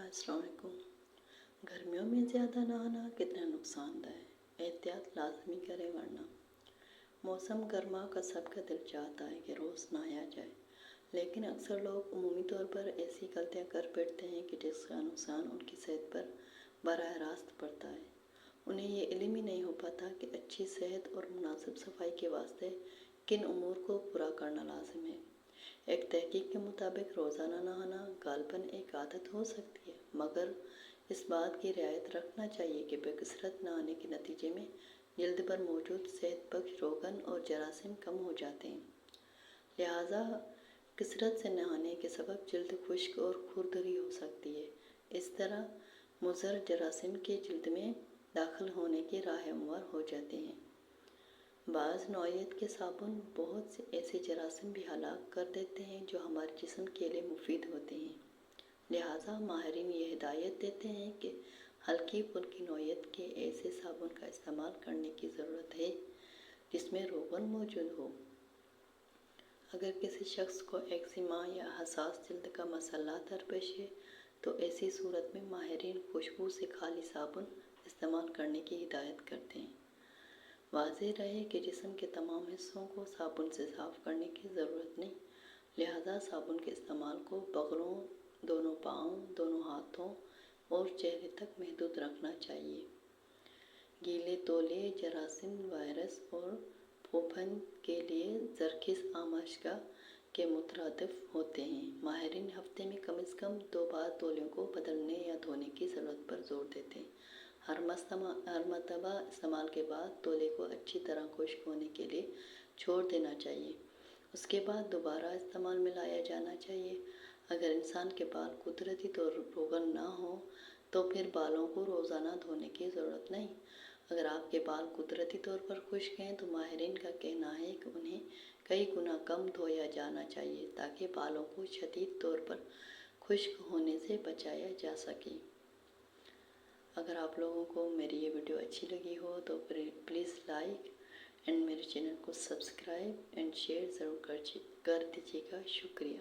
السلام علیکم۔ گرمیوں میں زیادہ نہانا کتنا نقصان دہ ہے، احتیاط لازمی کریں ورنہ موسم گرما کا سب کا دل چاہتا ہے کہ روز نہایا جائے، لیکن اکثر لوگ عمومی طور پر ایسی غلطیاں کر بیٹھتے ہیں کہ جس کا نقصان ان کی صحت پر براہ راست پڑتا ہے۔ انہیں یہ علم ہی نہیں ہو پاتا کہ اچھی صحت اور مناسب صفائی کے واسطے کن امور کو پورا کرنا لازم ہے۔ ایک تحقیق کے مطابق روزانہ نہانا غالباً ایک عادت ہو سکتی ہے، مگر اس بات کی رعایت رکھنا چاہیے کہ بکثرت نہانے کے نتیجے میں جلد پر موجود صحت بخش روگن اور جراثیم کم ہو جاتے ہیں۔ لہٰذا کثرت سے نہانے کے سبب جلد خشک اور کھردری ہو سکتی ہے۔ اس طرح مضر جراثیم کے جلد میں داخل ہونے کے راہ ہموار ہو جاتے ہیں۔ بعض نوعیت کے صابن بہت سے ایسے جراثیم بھی ہلاک کر دیتے ہیں جو ہمارے جسم کے لیے مفید ہوتے ہیں۔ لہٰذا ماہرین یہ ہدایت دیتے ہیں کہ ہلکی پھلکی نوعیت کے ایسے صابن کا استعمال کرنے کی ضرورت ہے جس میں روغن موجود ہو۔ اگر کسی شخص کو ایکزیما یا حساس جلد کا مسئلہ درپیش ہے تو ایسی صورت میں ماہرین خوشبو سے خالی صابن استعمال کرنے کی ہدایت کرتے ہیں۔ واضح رہے کہ جسم کے تمام حصوں کو صابن سے صاف کرنے کی ضرورت نہیں، لہٰذا صابن کے استعمال کو بغلوں، دونوں پاؤں، دونوں ہاتھوں اور چہرے تک محدود رکھنا چاہیے۔ گیلے تولیے جراثیم، وائرس اور پھوپھن کے لیے زرخیز آماشگاہ کے مترادف ہوتے ہیں۔ ماہرین ہفتے میں کم از کم 2 بار تولیوں کو بدلنے یا دھونے کی ضرورت پر زور دیتے ہیں۔ ہر مرتبہ استعمال کے بعد تولے کو اچھی طرح خشک ہونے کے لیے چھوڑ دینا چاہیے۔ اس کے بعد دوبارہ استعمال میں لایا جانا چاہیے۔ اگر انسان کے بال قدرتی طور پر روغن نہ ہوں تو پھر بالوں کو روزانہ دھونے کی ضرورت نہیں۔ اگر آپ کے بال قدرتی طور پر خشک ہیں تو ماہرین کا کہنا ہے کہ انہیں کئی گنا کم دھویا جانا چاہیے تاکہ بالوں کو شدید طور پر خشک ہونے سے بچایا جا سکے۔ اگر آپ لوگوں کو میری یہ ویڈیو اچھی لگی ہو تو پلیز لائک اینڈ میرے چینل کو سبسکرائب اینڈ شیئر ضرور کر دیجیے گا۔ شکریہ۔